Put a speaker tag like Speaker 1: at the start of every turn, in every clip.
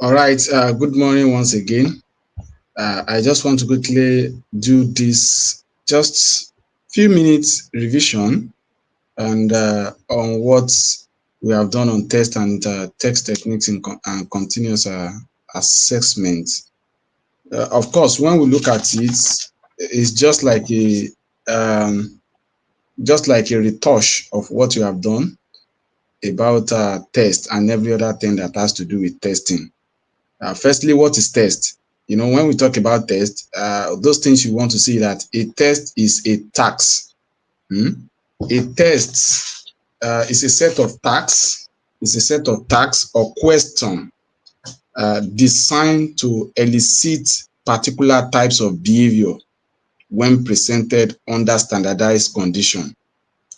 Speaker 1: All right. Good morning once again. I just want to quickly do this just few minutes revision and on what we have done on test and text techniques and continuous assessment. Of course, when we look at it, it's um, just like a retouch of what you have done about test and every other thing that has to do with testing. Firstly, what is test? When we talk about test, those things you want to see that a test is a task. A test is a set of tasks, or question designed to elicit particular types of behavior when presented under standardized condition.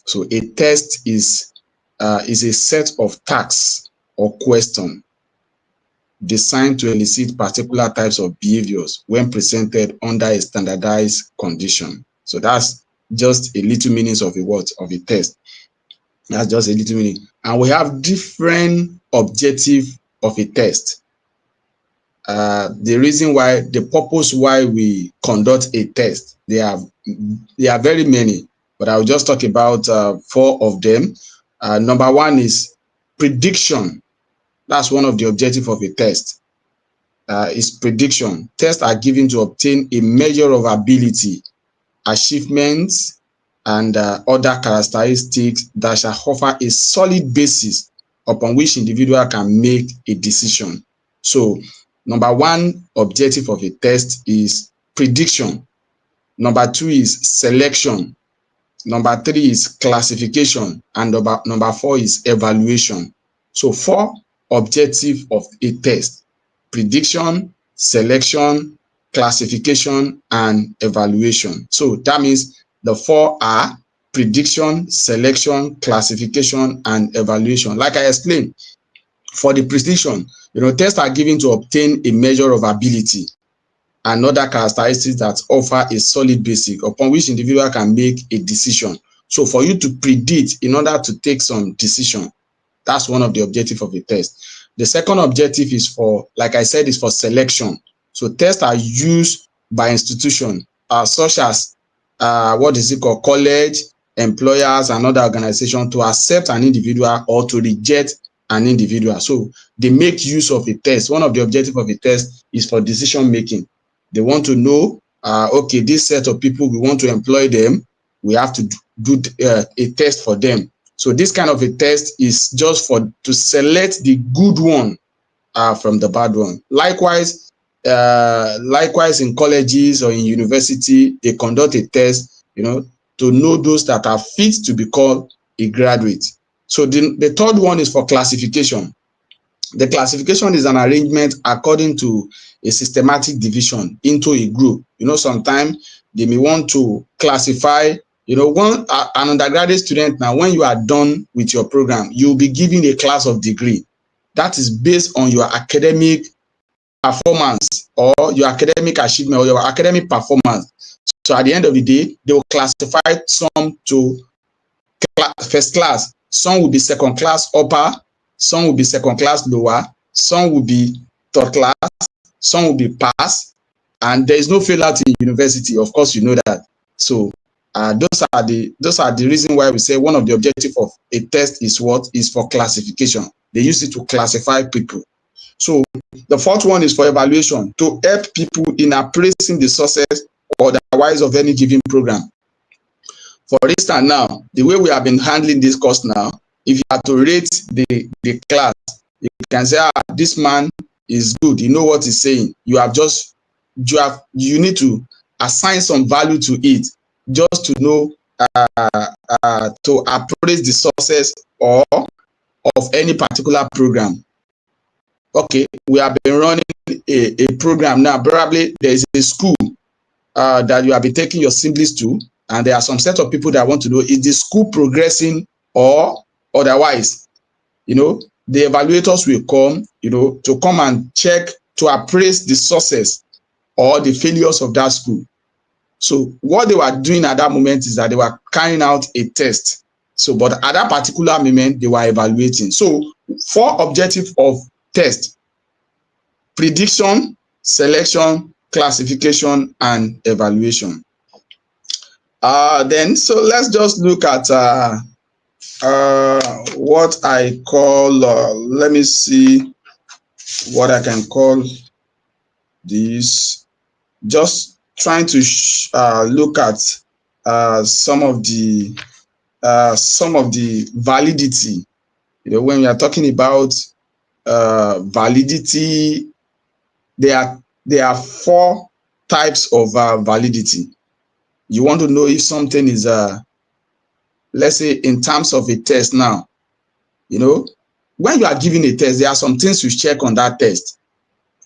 Speaker 1: So a test is a set of tasks or question designed to elicit particular types of behaviors when presented under a standardized condition. So that's just a little meanings of a test. That's just a little meaning. And we have different objective of a test. The purpose why we conduct a test, there are very many, but I'll just talk about four of them. Number one is prediction. That's one of the objective of a test. Is prediction. Tests are given to obtain a measure of ability, achievements, and other characteristics that shall offer a solid basis upon which individual can make a decision. So, number one objective of a test is prediction. Number two is selection. Number three is classification. And number four is evaluation. So, four objectives of a test: prediction, selection, classification, and evaluation. So that means the four are prediction, selection, classification, and evaluation. Like I explained, for the prediction, tests are given to obtain a measure of ability and other characteristics that offer a solid basic upon which individual can make a decision. So for you to predict in order to take some decision, that's one of the objectives of a test. The second objective is like I said, is for selection. So tests are used by institutions such as college, employers, and other organizations to accept an individual or to reject an individual. So they make use of a test. One of the objectives of a test is for decision making. They want to know, okay, this set of people, we want to employ them. We have to do a test for them. So this kind of a test is just to select the good one from the bad one. Likewise in colleges or in university, they conduct a test, to know those that are fit to be called a graduate. So the third one is for classification. The classification is an arrangement according to a systematic division into a group. Sometimes they may want to classify, an undergraduate student. Now, when you are done with your program, you'll be given a class of degree that is based on your academic performance or your academic achievement or your academic performance. So at the end of the day, they will classify some to first class, some will be second class upper, some will be second class lower, some will be third class, some will be pass, and there is no failure in university. Of course, you know that. So those are the reason why we say one of the objectives of a test is for classification. They use it to classify people. So the fourth one is for evaluation, to help people in appraising the success or the otherwise of any given program. For instance, now, the way we have been handling this course now, if you are to rate the class, you can say, this man is good, you know what he's saying. You need to assign some value to it just to know, to appraise the success or of any particular program. Okay, we have been running a program now. Probably there is a school that you have been taking your siblings to, and there are some set of people that want to know, is the school progressing or otherwise? The evaluators will come, to come and check, to appraise the success or the failures of that school. So what they were doing at that moment is that they were carrying out a test. So, but at that particular moment, they were evaluating. So, four objectives of test. prediction, selection, classification, and evaluation. Then, so let's just look at what I call, let me see what I can call this. Just trying to look at some of the validity. When we are talking about validity, there are four types of validity. You want to know if something is let's say in terms of a test now, when you are giving a test, there are some things you check on that test.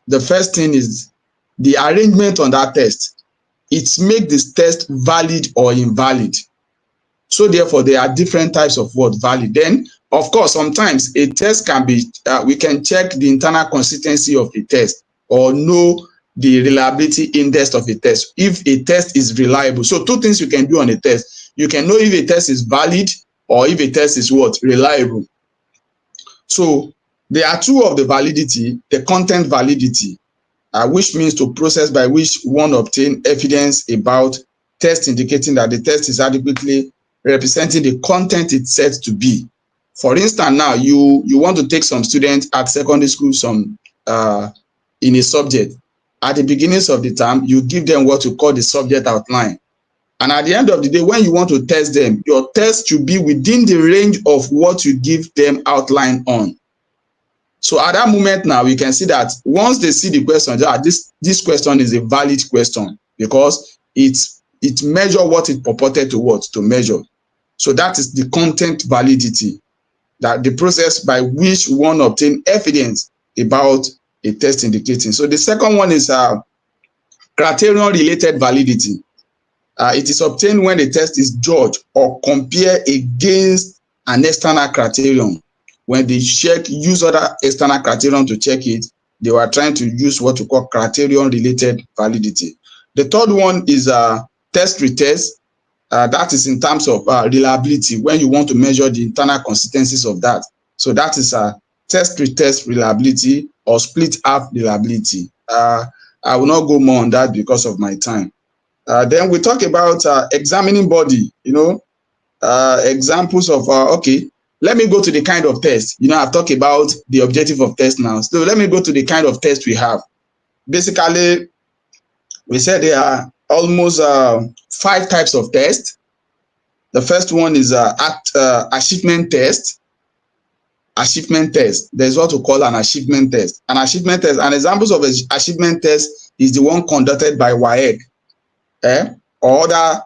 Speaker 1: The first thing is the arrangement on that test. It makes this test valid or invalid. So therefore, there are different types of what valid. Then, of course, sometimes a test can be, we can check the internal consistency of a test or know the reliability index of a test. If a test is reliable, so two things you can do on a test. You can know if a test is valid or if a test is what? Reliable. So there are two of the validity, the content validity, which means to process by which one obtain evidence about test indicating that the test is adequately representing the content it's said to be. For instance, now you want to take some students at secondary school some in a subject. At the beginnings of the term, you give them what you call the subject outline. And at the end of the day, when you want to test them, your test should be within the range of what you give them outline on. So at that moment now, we can see that once they see the question, this question is a valid question because it measures what it purported to measure. So that is the content validity, that the process by which one obtain evidence about a test indicating. So the second one is criterion related validity. It is obtained when the test is judged or compared against an external criterion. When they use other external criterion to check it, they were trying to use what we call criterion related validity. The third one is test retest. That is in terms of reliability, when you want to measure the internal consistencies of that. So that is test retest reliability or split half reliability. I will not go more on that because of my time. Then we talk about examining body, examples of, okay, let me go to the kind of test. I've talked about the objective of test now. So let me go to the kind of test we have. Basically, we said there are almost 5 types of tests. The first one is achievement test. Achievement test. There's what we call an achievement test. An achievement test, and examples of achievement test is the one conducted by WAEC or other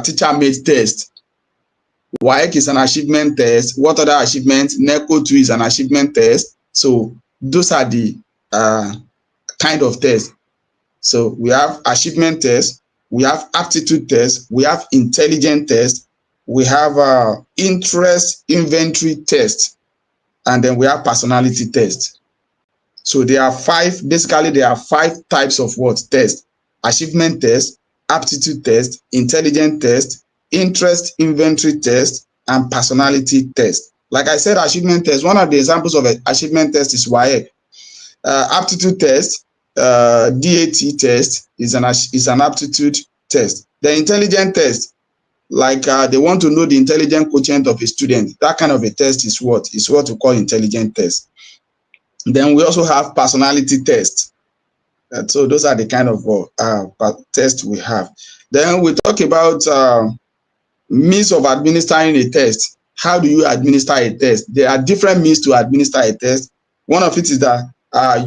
Speaker 1: teacher-made test. WAEC is an achievement test. What other achievement? NECO 2 is an achievement test. So those are the kind of tests. So we have achievement test, we have aptitude test, we have intelligent test, we have interest inventory test, and then we have personality test. So there are 5, basically there are 5 types of what test: achievement test, aptitude test, intelligent test, interest inventory test, and personality test. Like I said, achievement test, one of the examples of an achievement test is WAEC. Aptitude test, DAT test is an aptitude test. The intelligent test, like they want to know the intelligent quotient of a student, that kind of a test is what we call intelligent test. Then we also have personality test. So those are the kind of tests we have. Then we talk about means of administering a test. How do you administer a test? There are different means to administer a test. One of it is that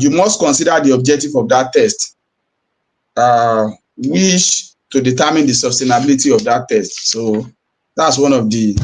Speaker 1: you must consider the objective of that test, which to determine the sustainability of that test. So that's one of the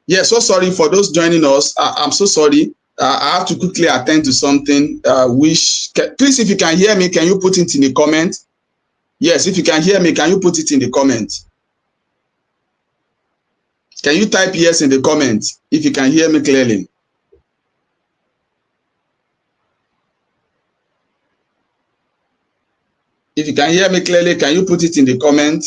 Speaker 1: Yeah, so sorry for those joining us. I'm so sorry. I have to quickly attend to something. Please, if you can hear me, can you put it in the comment? Yes, if you can hear me, can you put it in the comment? Can you type yes in the comment if you can hear me clearly? If you can hear me clearly, can you put it in the comment?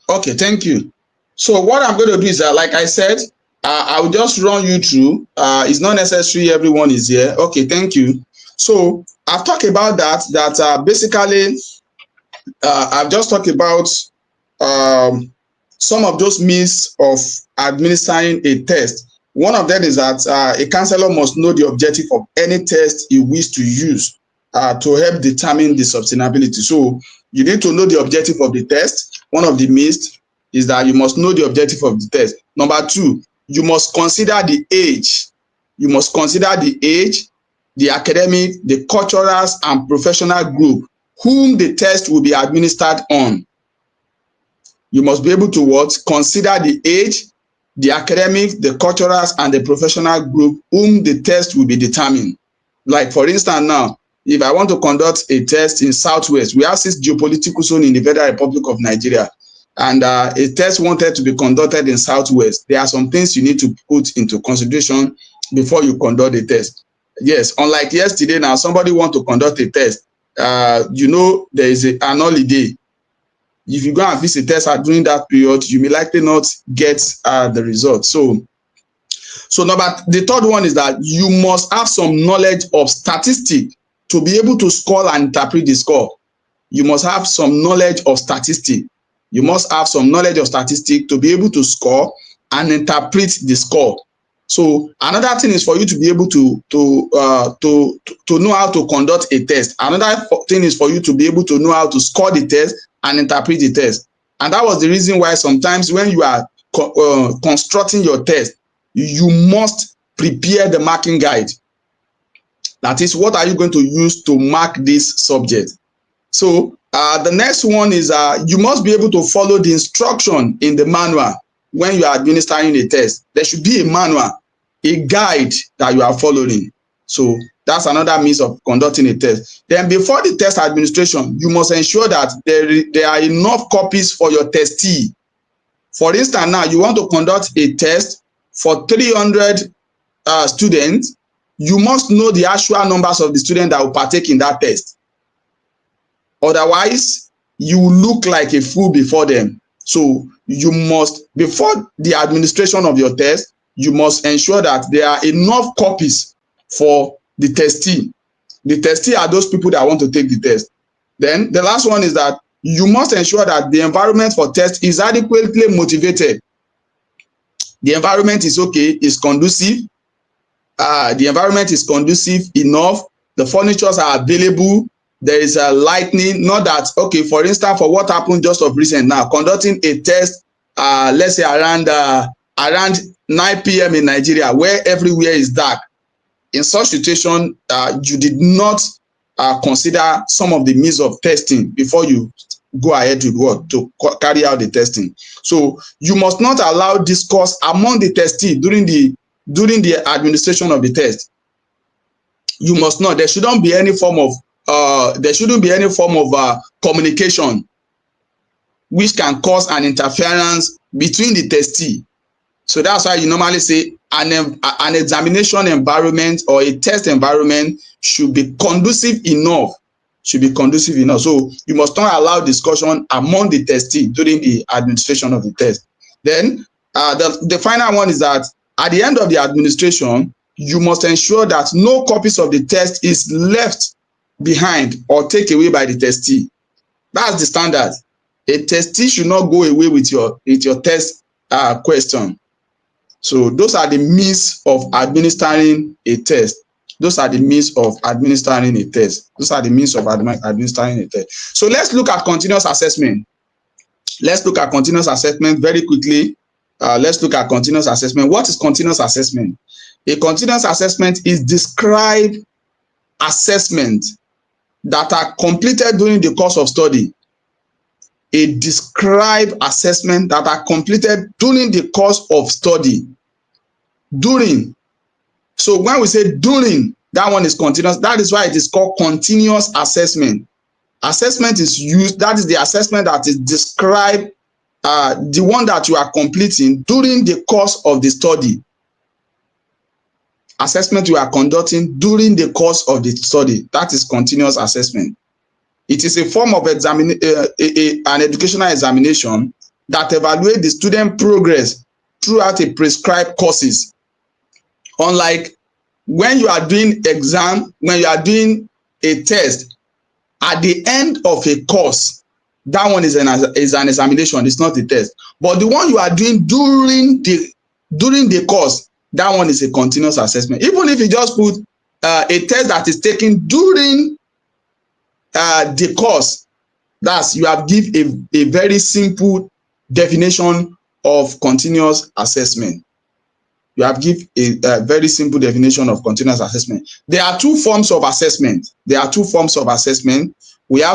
Speaker 1: Okay, thank you. So what I'm going to do is that, like I said, I will just run you through. It's not necessary everyone is here. Okay, thank you. So I've talked about that basically I've just talked about some of those means of administering a test. One of them is that a counselor must know the objective of any test he wishes to use to help determine the sustainability. So you need to know the objective of the test. One of the means is that you must know the objective of the test. Number two, you must consider the age. You must consider the age, the academic, the cultural and professional group whom the test will be administered on. You must be able to what? Consider the age, the academic, the cultural and the professional group whom the test will be determined. Like for instance now, if I want to conduct a test in Southwest, we have 6 geopolitical zones in the Federal Republic of Nigeria, and a test wanted to be conducted in Southwest. There are some things you need to put into consideration before you conduct a test. Yes, unlike yesterday now, somebody want to conduct a test. You know, there is an holiday. If you go and visit a test during that period, you may likely not get the result. So the third one is that you must have some knowledge of statistics to be able to score and interpret the score. You must have some knowledge of statistics. You must have some knowledge of statistics to be able to score and interpret the score. So another thing is for you to be able to know how to conduct a test. Another thing is for you to be able to know how to score the test and interpret the test. And that was the reason why sometimes when you are constructing your test, you must prepare the marking guide. That is, what are you going to use to mark this subject? So the next one is you must be able to follow the instruction in the manual when you are administering a test. There should be a manual, a guide that you are following. So that's another means of conducting a test. Then before the test administration, you must ensure that there are enough copies for your testee. For instance, now you want to conduct a test for 300 students. You must know the actual numbers of the students that will partake in that test. Otherwise, you will look like a fool before them. So you must, before the administration of your test, you must ensure that there are enough copies for the testee. The testee are those people that want to take the test. Then the last one is that you must ensure that the environment for test is adequately motivated. The environment is okay, is conducive. The environment is conducive enough. The furnitures are available. There is a lightning. Not that, okay, for instance, for what happened just of recent now, conducting a test, let's say around 9 p.m. in Nigeria, where everywhere is dark. In such situation, you did not consider some of the means of testing before you go ahead with what to carry out the testing. So you must not allow discourse among the testee during the administration of the test. You must not. There shouldn't be any form of communication which can cause an interference between the testee. So that's why you normally say an examination environment or a test environment should be conducive enough. So you must not allow discussion among the testee during the administration of the test. Then the final one is that at the end of the administration, you must ensure that no copies of the test is left behind or taken away by the testee. That's the standard. A testee should not go away with your test question. So those are the means of administering a test. Those are the means of administering a test. So let's look at continuous assessment. Let's look at continuous assessment very quickly. Let's look at continuous assessment. What is continuous assessment? A continuous assessment is described assessment that are completed during the course of study. A described assessment that are completed during the course of study. During. So when we say during, that one is continuous. That is why it is called continuous assessment. Assessment is used, that is the assessment that is described, the one that you are completing during the course of the study. Assessment you are conducting during the course of the study. That is continuous assessment. It is a form of an educational examination that evaluates the student progress throughout a prescribed courses. Unlike when you are doing exam, when you are doing a test, at the end of a course, that one is an examination, it's not a test. But the one you are doing during the course, that one is a continuous assessment. Even if you just put a test that is taken during the course, that's you have give a very simple definition of continuous assessment. You have give a very simple definition of continuous assessment. There are two forms of assessment. We have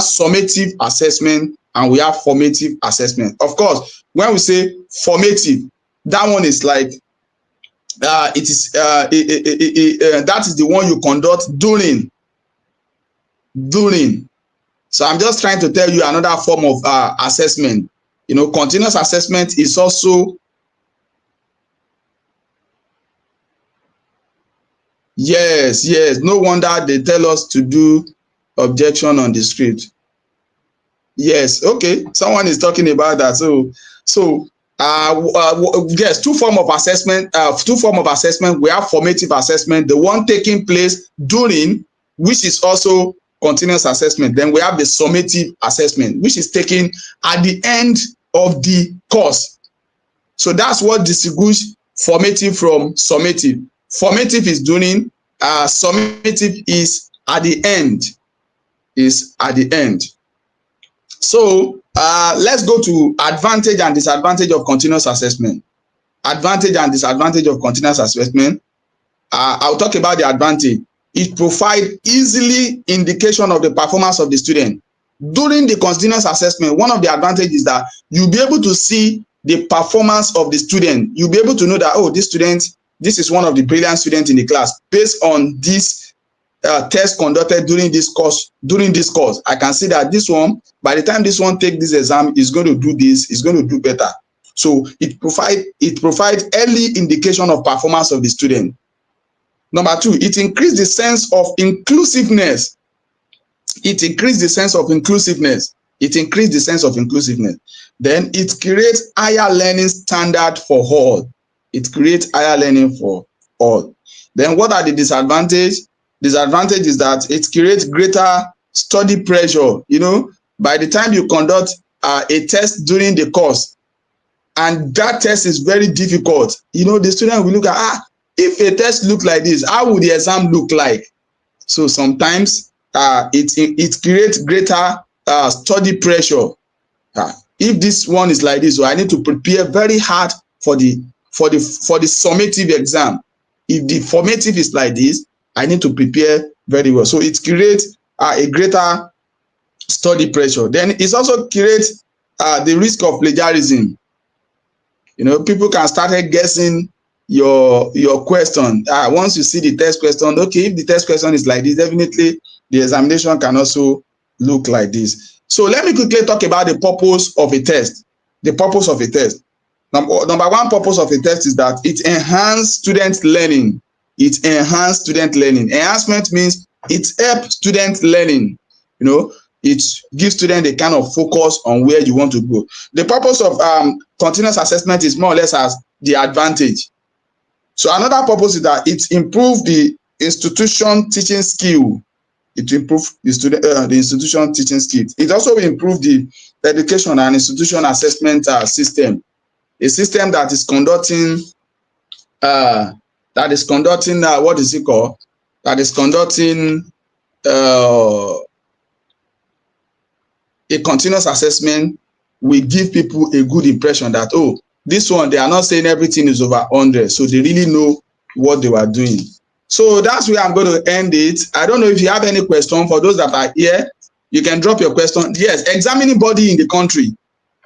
Speaker 1: summative assessment and we have formative assessment. Of course, when we say formative, that one is like that is the one you conduct during. So I'm just trying to tell you another form of assessment. You know, continuous assessment is also, yes, no wonder they tell us to do objection on the script. Yes, okay, someone is talking about that. Yes, two form of assessment. We have formative assessment, the one taking place during, which is also continuous assessment. Then we have the summative assessment, which is taken at the end of the course. So that's what distinguishes formative from summative. Formative is during, summative is at the end. So let's go to advantage and disadvantage of continuous assessment. Advantage and disadvantage of continuous assessment. I'll talk about the advantage. It provides easily indication of the performance of the student. During the continuous assessment, one of the advantages is that you'll be able to see the performance of the student. You'll be able to know that, oh, this is one of the brilliant students in the class based on this test conducted during this course. I can see that this one, by the time this one take this exam, is going to do this, is going to do better. So it provides early indication of performance of the student. Number two, it increases the sense of inclusiveness. Then it creates higher learning standard for all. Then what are the disadvantages? Disadvantage is that it creates greater study pressure. You know, by the time you conduct a test during the course, and that test is very difficult, you know, the student will look at, if a test look like this, how would the exam look like? So sometimes it creates greater study pressure. If this one is like this, so I need to prepare very hard for the summative exam. If the formative is like this, I need to prepare very well. So it creates a greater study pressure. Then it also creates the risk of plagiarism. You know, people can start guessing your question. Once you see the test question, okay, if the test question is like this, definitely the examination can also look like this. So let me quickly talk about the purpose of a test. Number one purpose of a test is that it enhances student learning. Enhancement means it helps student learning. You know, it gives students a kind of focus on where you want to go. The purpose of continuous assessment is more or less as the advantage. So another purpose is that it improves the institution teaching skill. It improves the institution teaching skills. It also improves the education and institution assessment system. A system that is conducting what is it called? That is conducting a continuous assessment will give people a good impression that, oh, this one, they are not saying everything is over 100. So they really know what they were doing. So that's where I'm going to end it. I don't know if you have any question. For those that are here, you can drop your question. Yes, examining body in the country.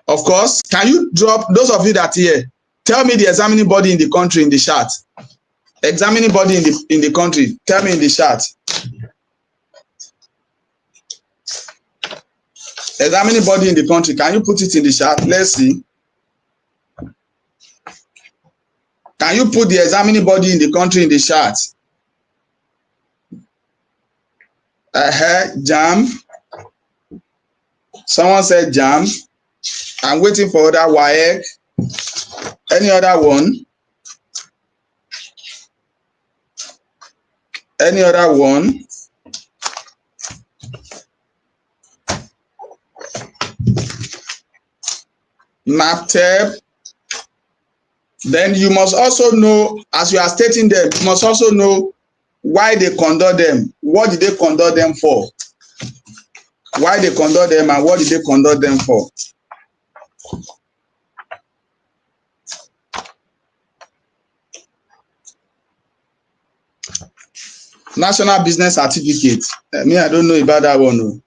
Speaker 1: Of course, can you drop, those of you that are here, tell me the examining body in the country in the chat. Examining body in the country, tell me in the chat. Examining body in the country, can you put it in the chat? Let's see. Can you put the examining body in the country in the chat? Jam. Someone said jam. I'm waiting for other WAEC. Any other one? Any other one? NAPTEP. Then you must also know, as you are stating them, you must also know why they conduct them. What did they conduct them for? Why they conduct them and what did they conduct them for? National Business Certificate. I don't know about that one. No.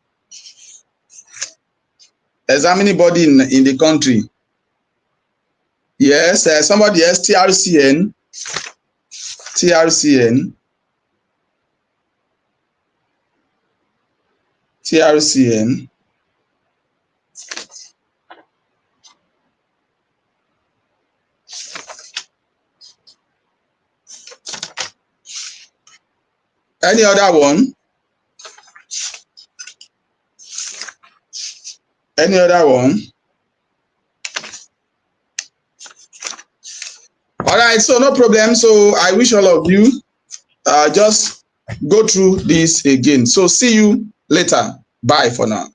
Speaker 1: Examining body in the country. Yes, somebody else, TRCN. TRCN. TRCN. Any other one? Any other one? All right, so no problem. So I wish all of you just go through this again. So see you later. Bye for now.